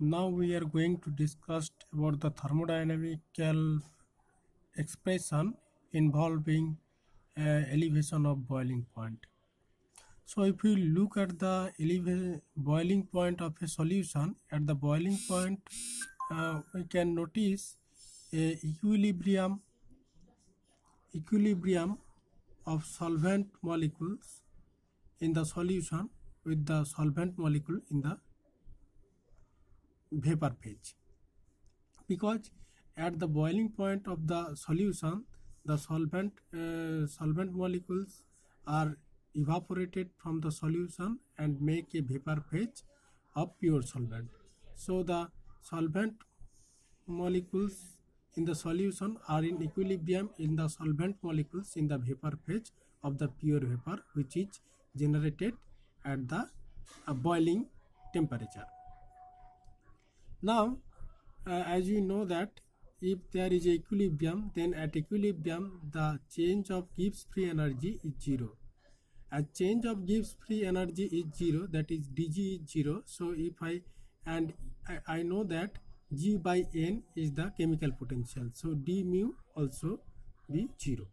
Now we are going to discuss about the thermodynamical expression involving elevation of boiling point. So if we look at the boiling point of a solution, at the boiling point we can notice a equilibrium of solvent molecules in the solution with the solvent molecule in the vapor phase, because at the boiling point of the solution the solvent molecules are evaporated from the solution and make a vapor phase of pure solvent. So the solvent molecules in the solution are in equilibrium in the solvent molecules in the vapor phase of the pure vapor, which is generated at the boiling temperature. Now, as you know that if there is equilibrium, then at equilibrium the change of Gibbs free energy is zero. As change of Gibbs free energy is zero, that is dg is zero. So if I know that G by N is the chemical potential, so d mu also be zero.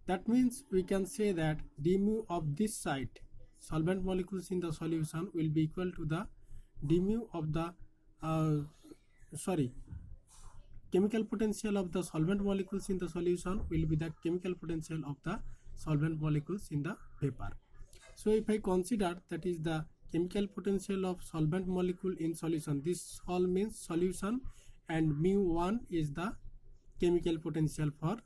That means we can say that d mu of this side, solvent molecules in the solution, will be equal to the d mu of the chemical potential of the solvent molecules in the solution will be the chemical potential of the solvent molecules in the vapor. So if I consider that is the chemical potential of solvent molecule in solution, this all means solution, and mu1 is the chemical potential for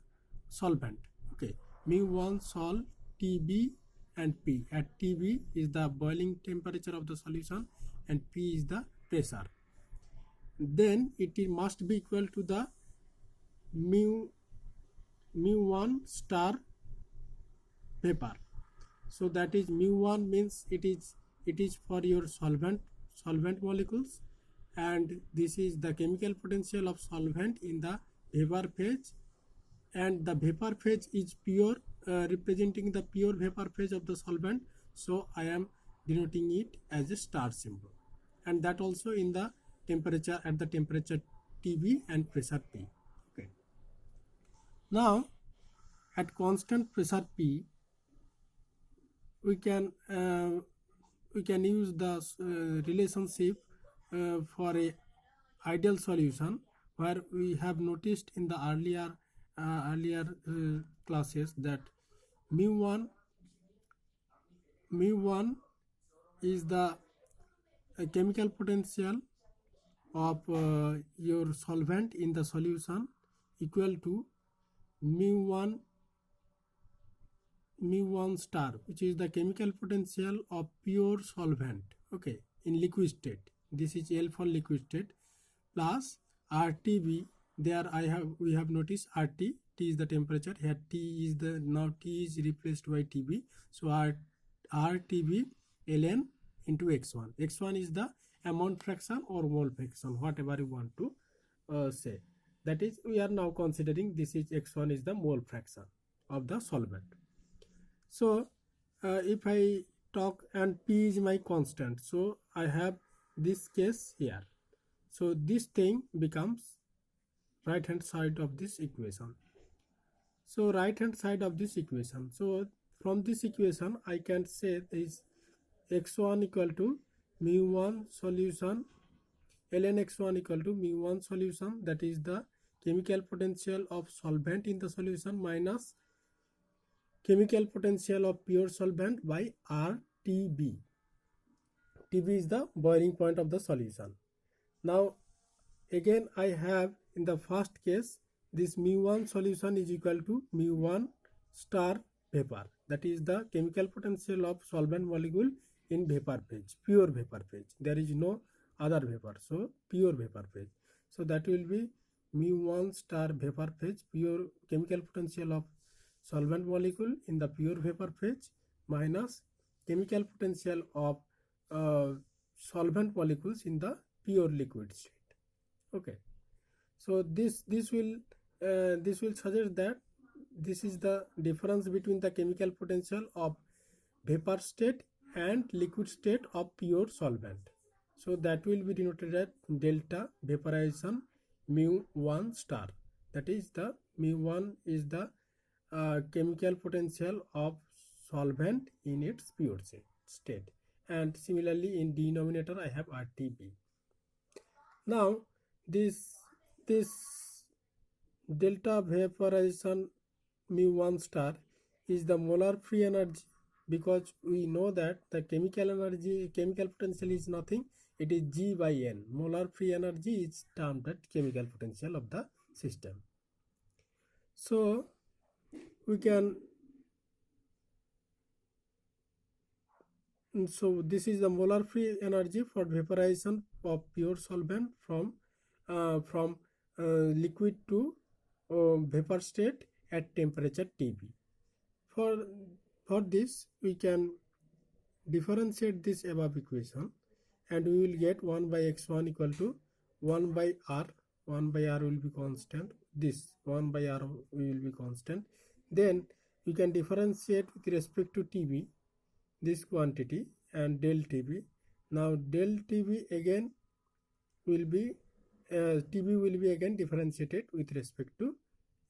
solvent. Okay, mu1 sol Tb and P. At Tb is the boiling temperature of the solution and P is the pressure. Then it must be equal to the mu1 star vapor. So that is mu1 means it is for your solvent molecules, and this is the chemical potential of solvent in the vapor phase, and the vapor phase is pure, representing the pure vapor phase of the solvent, so I am denoting it as a star symbol, and that also in the temperature, at the temperature Tb and pressure P. Okay. Now at constant pressure P we can use the relationship for a ideal solution, where we have noticed in the earlier classes that mu1 is the chemical potential of your solvent in the solution equal to mu1 star, which is the chemical potential of pure solvent, okay, in liquid state. This is L for liquid state, plus RTB. There we have noticed RT, T is the temperature, here T is the, now T is replaced by TB, so RTB ln into x1. X1 is the amount fraction or mole fraction, whatever you want to say. That is, we are now considering this is x1 is the mole fraction of the solvent. So if I talk, and P is my constant, so I have this case here. So this thing becomes right hand side of this equation. So right hand side of this equation, so from this equation I can say is x1 equal to mu1 solution ln x1 equal to mu1 solution, that is the chemical potential of solvent in the solution minus chemical potential of pure solvent by RTB. TB is the boiling point of the solution. Now again I have in the first case this mu1 solution is equal to mu1 star vapor, that is the chemical potential of solvent molecule in vapor phase, pure vapor phase. There is no other vapor, so pure vapor phase. So that will be mu1 star vapor phase, pure chemical potential of solvent molecule in the pure vapor phase minus chemical potential of solvent molecules in the pure liquid state. Okay, so this will suggest that this is the difference between the chemical potential of vapor state and liquid state of pure solvent. So that will be denoted as delta vaporization mu1 star. That is the mu1 is the chemical potential of solvent in its pure state. And similarly in denominator I have RTB. Now this delta vaporization mu1 star is the molar free energy, because we know that the chemical potential is nothing, it is G by N. Molar free energy is termed as chemical potential of the system. So we can, so this is the molar free energy for vaporization of pure solvent from liquid to vapor state at temperature Tb. For this we can differentiate this above equation, and we will get 1 by x1 equal to 1 by r. 1 by r will be constant, this 1 by r will be constant. Then we can differentiate with respect to Tb this quantity and del Tb. Now del Tb again will be Tb will be again differentiated with respect to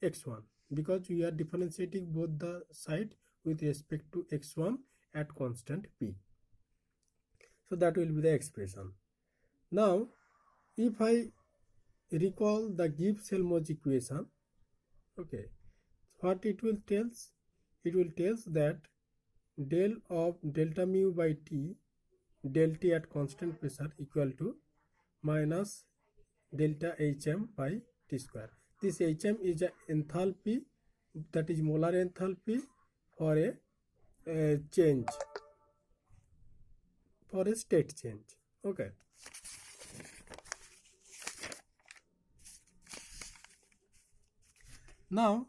x1, because we are differentiating both the side with respect to x1 at constant p. So that will be the expression. Now if I recall the Gibbs-Helmholtz equation, okay, what it will tells? It will tells that del of delta mu by T, del T at constant pressure equal to minus delta Hm by T square. This Hm is a enthalpy, that is molar enthalpy for a change, for a state change. Okay. Now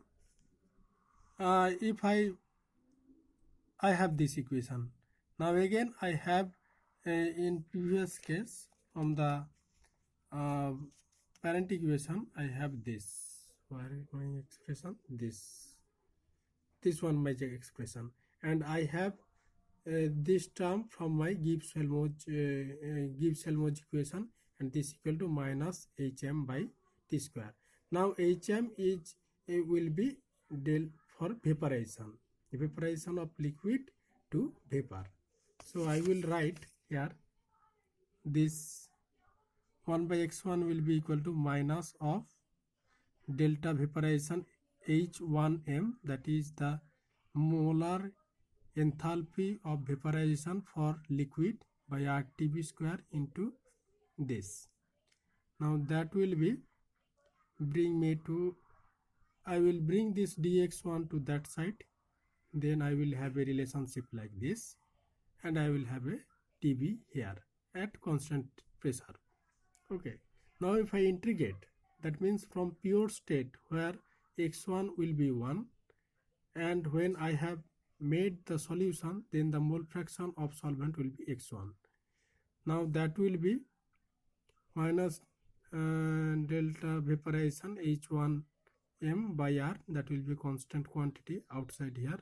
if I have this equation. Now again I have in previous case from the parent equation I have this. Where is my expression? This one my expression, and I have this term from my Gibbs-Helmholtz equation, and this equal to minus Hm by T square. Now Hm is will be del for evaporation of liquid to vapor. So I will write here this 1 by x1 will be equal to minus of delta vaporization H1m, that is the molar enthalpy of vaporization for liquid by RTB square into this. Now that will be bring me to, I will bring this dx1 to that side, then I will have a relationship like this, and I will have a Tb here at constant pressure. Okay. Now if I integrate, that means from pure state where x1 will be 1, and when I have made the solution, then the mole fraction of solvent will be x1. Now that will be minus delta vaporization H1m by r, that will be constant quantity outside here.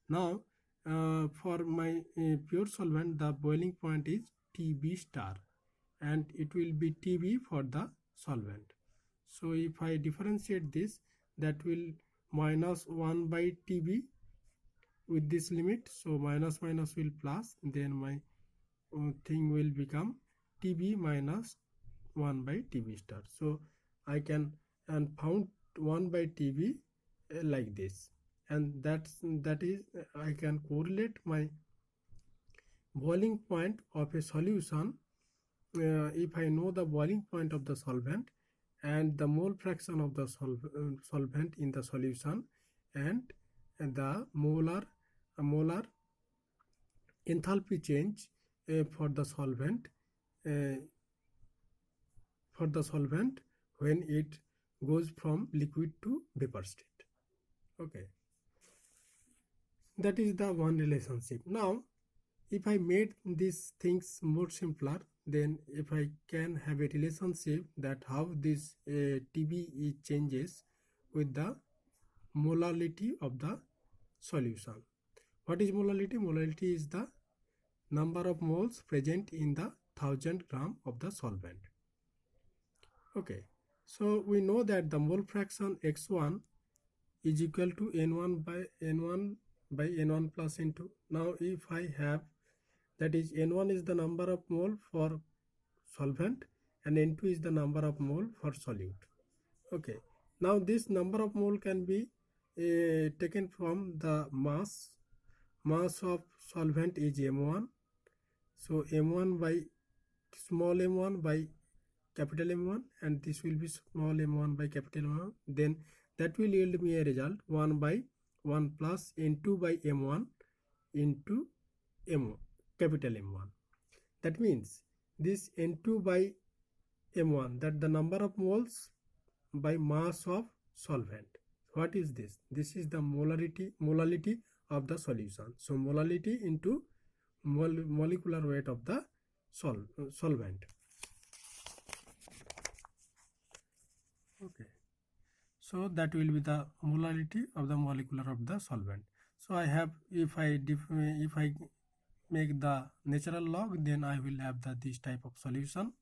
Now for my pure solvent, the boiling point is Tb star, and it will be Tb for the solvent. So if I differentiate this, that will minus 1 by Tb with this limit, so minus minus will plus, then my thing will become Tb minus 1 by Tb star. So I can and found 1 by Tb like this, and that is I can correlate my boiling point of a solution if I know the boiling point of the solvent and the mole fraction of the solvent in the solution, and the molar enthalpy change for the solvent when it goes from liquid to vapor state. Okay, that is the one relationship. Now if I made these things more simpler, then if I can have a relationship that how this Tb changes with the molality of the solution. What is molality? Molality is the number of moles present in the 1000 gram of the solvent. Okay, so we know that the mole fraction x1 is equal to n1 by n1 plus n2. Now if I have, that is, n1 is the number of mole for solvent and n2 is the number of mole for solute. Okay, now this number of mole can be taken from the mass of solvent is m1, so m1 by small m1 by capital M1, and this will be small m1 by capital M1. Then that will yield me a result 1 by 1 plus n2 by m1 into m1 capital M1. That means this n2 by m1, that the number of moles by mass of solvent. What is this? This is the molality of the solution. So molality into molecular weight of the solvent. Okay, so that will be the molality of the molecular of the solvent. So I have, if I make the natural log, then I will have this type of solution.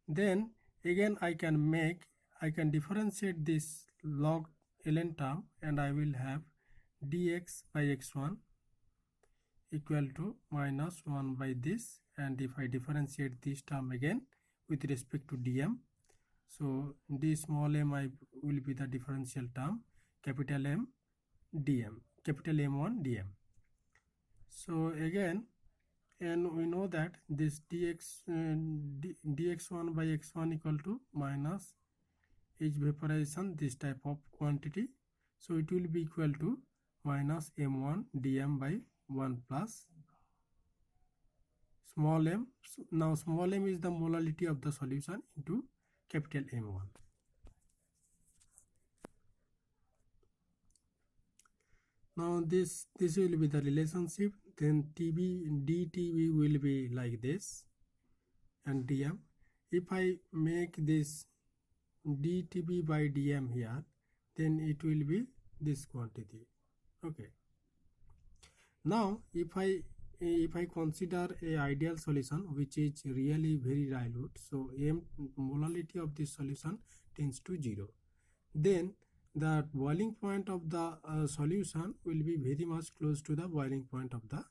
Then again I can differentiate this log ln term, and I will have dx by x1 equal to minus 1 by this, and if I differentiate this term again with respect to dm, so d small m will be the differential term, capital M dm, capital M1 dm. So again, and we know that this dx1 by x1 equal to minus H vaporization, this type of quantity, so it will be equal to minus m1 dm by 1 plus small m. Now small m is the molality of the solution into capital M1. Now this will be the relationship. Then dTb will be like this, and dm. If I make this dTb by dm here, then it will be this quantity. Okay. Now if I consider a ideal solution which is really very dilute, so m molality of this solution tends to 0, then the boiling point of the solution will be very much close to the boiling point of the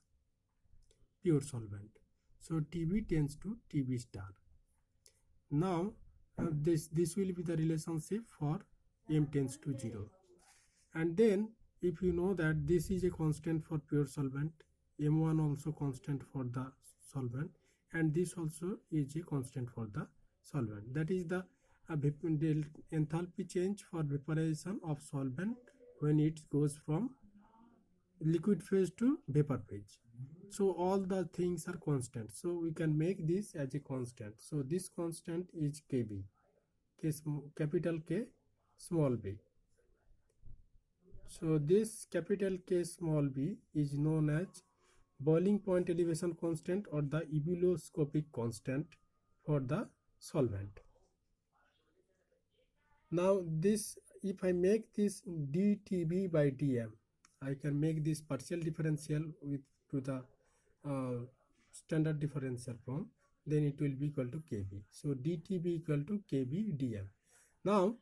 pure solvent. So Tb tends to Tb star. Now this will be the relationship for m tends to 0. And then if you know that this is a constant for pure solvent, m1 also constant for the solvent, and this also is a constant for the solvent. That is the enthalpy change for vaporization of solvent when it goes from liquid phase to vapor phase. So all the things are constant, so we can make this as a constant. So this constant is Kb, capital K small b. So this capital K small b is known as boiling point elevation constant or the ebullioscopic constant for the solvent. Now this, if I make this dTb by dm, I can make this partial differential to the standard differential form, then it will be equal to Kb. So dTb equal to Kb dm. Now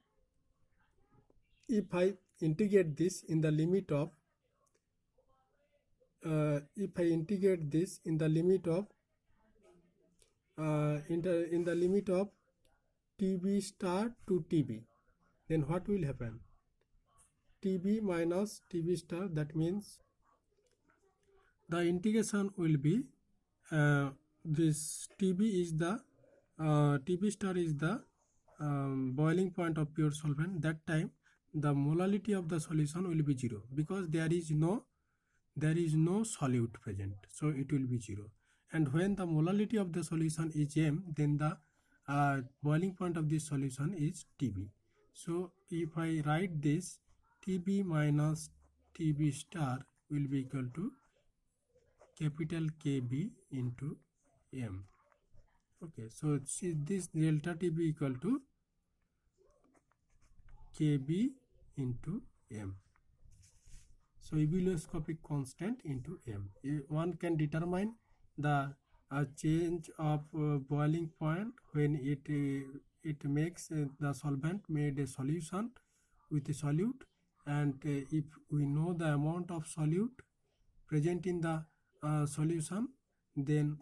if I integrate this in the limit of in the limit of Tb star to Tb, then what will happen? Tb minus Tb star, that means the integration will be this Tb is the Tb star is the boiling point of pure solvent. That time the molality of the solution will be 0 because there is no solute present, so it will be 0. And when the molality of the solution is m, then the boiling point of this solution is Tb. So if I write this, Tb minus Tb star will be equal to capital Kb into m. Okay, so see this delta Tb equal to Kb into m. So ebullioscopic constant into m. One can determine the a change of boiling point when it makes the solvent made a solution with a solute, and if we know the amount of solute present in the solution, then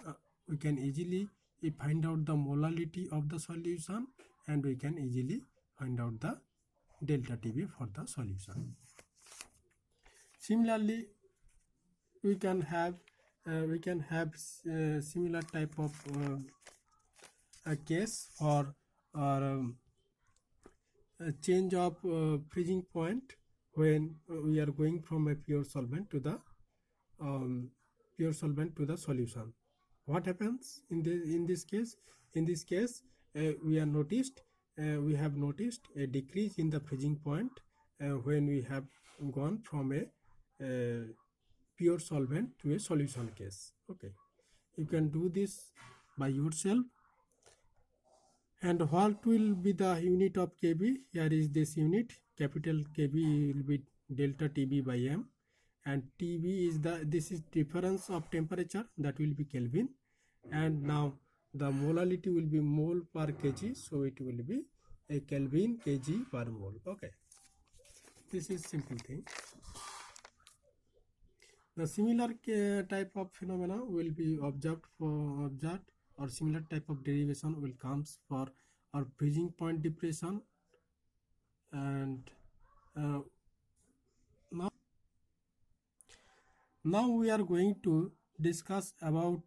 we can easily find out the molality of the solution, and we can easily find out the delta TB for the solution. Similarly, we can have similar type of a case for a change of freezing point when we are going from a pure solvent to the solution. What happens in this case? In this case, we have noticed a decrease in the freezing point when we have gone from a pure solvent to a solution case. Okay, you can do this by yourself. And what will be the unit of Kb? Here is this unit. Capital Kb will be delta Tb by m, and Tb is this is difference of temperature, that will be Kelvin, and now the molality will be mole per kg, so it will be a Kelvin kg per mole. Okay, this is simple thing. The similar type of phenomena will be observed, or similar type of derivation will comes for our freezing point depression. And now we are going to discuss about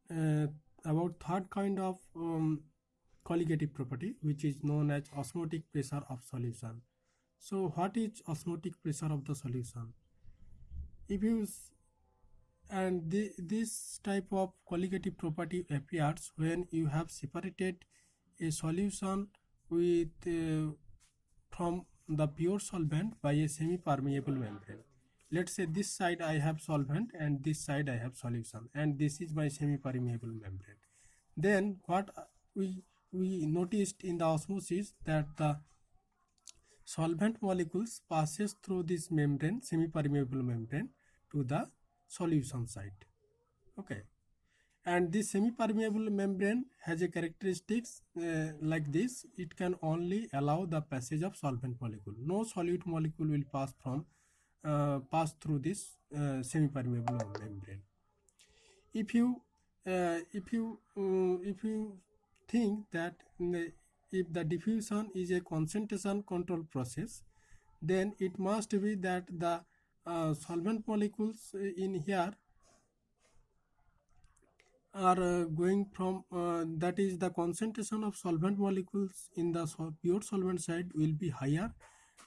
third kind of colligative property, which is known as osmotic pressure of solution. So what is osmotic pressure of the solution? If you this type of colligative property appears when you have separated a solution with from the pure solvent by a semi-permeable membrane. Let's say this side I have solvent and this side I have solution, and this is my semi-permeable membrane. Then what we noticed in the osmosis, that the solvent molecules passes through this membrane, semi-permeable membrane, to the solution side. Okay, and this semi-permeable membrane has a characteristics like this: it can only allow the passage of solvent molecule. No solute molecule will pass through this semi-permeable membrane. If you think that if the diffusion is a concentration control process, then it must be that the solvent molecules in here are going from that is, the concentration of solvent molecules in the pure solvent side will be higher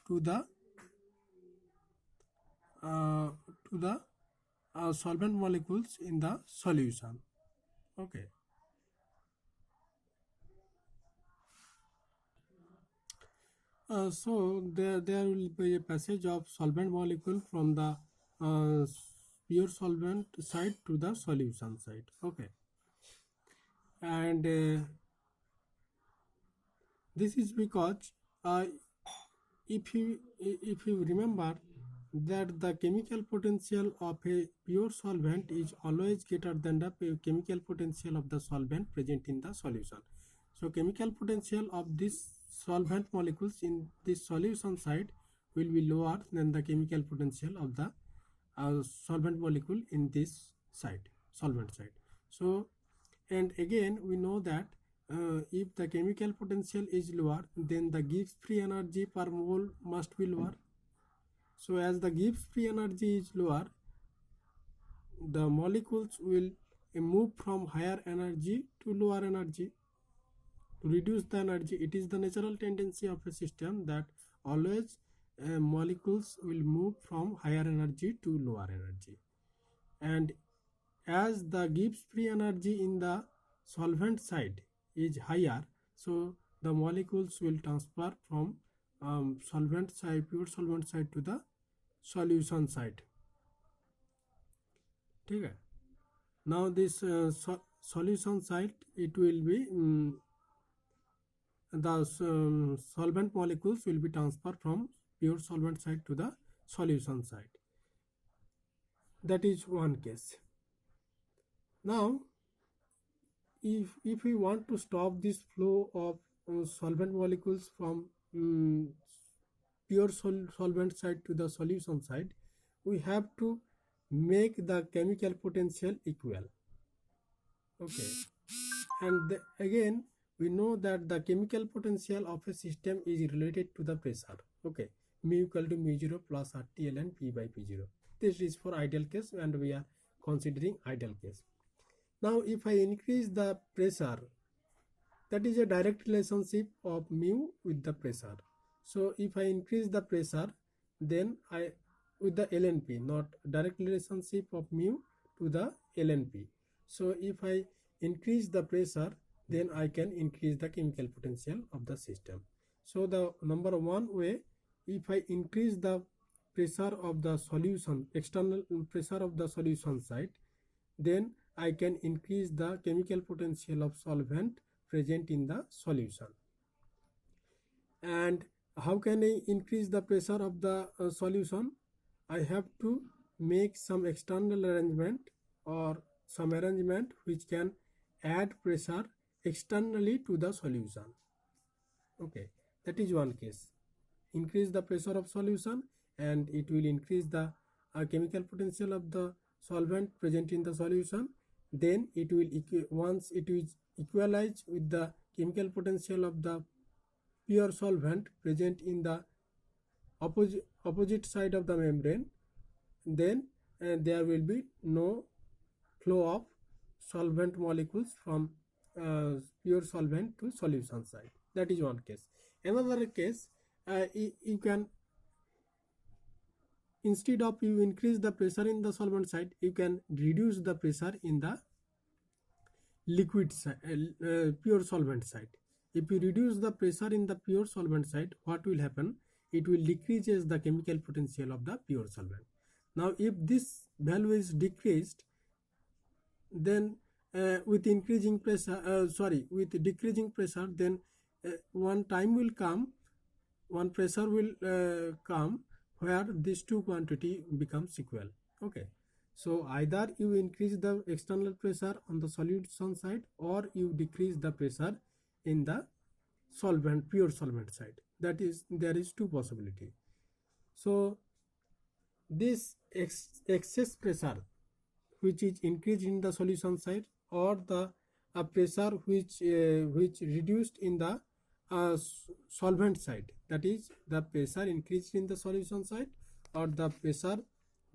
to the solvent molecules in the solution. Okay, so there will be a passage of solvent molecule from the pure solvent side to the solution side. Okay, and this is because if you remember that the chemical potential of a pure solvent is always greater than the chemical potential of the solvent present in the solution. So chemical potential of this solvent molecules in this solution side will be lower than the chemical potential of the solvent molecule in this side, solvent side. So, and again we know that if the chemical potential is lower, then the Gibbs free energy per mole must be lower. So as the Gibbs free energy is lower, the molecules will move from higher energy to lower energy to reduce the energy. It is the natural tendency of a system that always molecules will move from higher energy to lower energy. And as the Gibbs free energy in the solvent side is higher, so the molecules will transfer from solvent side, pure solvent side, to the solution side. Okay. Now this solution side, it will be the solvent molecules will be transferred from pure solvent side to the solution side. That is one case. Now if we want to stop this flow of solvent molecules from pure solvent side to the solution side, we have to make the chemical potential equal. Okay, and again we know that the chemical potential of a system is related to the pressure. Okay, mu equal to mu 0 plus RT ln P by P0. This is for ideal case and we are considering ideal case. Now if I increase the pressure, that is a direct relationship of mu with the pressure. So if I increase the pressure, then I with the lnp, not direct relationship of mu to the lnp. So if I increase the pressure, then I can increase the chemical potential of the system. So the number one way, if I increase the pressure of the solution, external pressure of the solution side, then I can increase the chemical potential of solvent present in the solution. And how can I increase the pressure of the solution? I have to make some external arrangement or some arrangement which can add pressure externally to the solution. Okay, that is one case. Increase the pressure of solution and it will increase the chemical potential of the solvent present in the solution. Then it will once it is equalized with the chemical potential of the pure solvent present in the opposite side of the membrane, then there will be no flow of solvent molecules from pure solvent to solution side. That is one case. Another case, you can, instead of you increase the pressure in the solvent side, you can reduce the pressure in the liquid side, pure solvent side. If you reduce the pressure in the pure solvent side, what will happen? It will decreases the chemical potential of the pure solvent. Now if this value is decreased, then with increasing pressure, with decreasing pressure, then one time will come, one pressure will come where these two quantity becomes equal. Okay, so either you increase the external pressure on the solution side or you decrease the pressure in the solvent, pure solvent side. That is, there is two possibility. So this excess pressure which is increased in the solution side, or the pressure which reduced in the solvent side, that is the pressure increased in the solution side or the pressure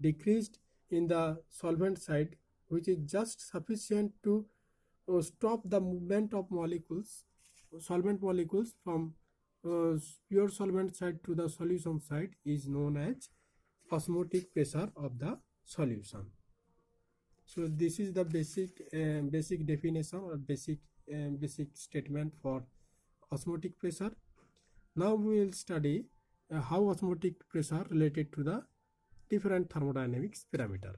decreased in the solvent side, which is just sufficient to stop the movement of molecules, solvent molecules from pure solvent side to the solution side, is known as osmotic pressure of the solution. So this is the basic definition or basic statement for osmotic pressure. Now we will study how osmotic pressure related to the different thermodynamics parameter.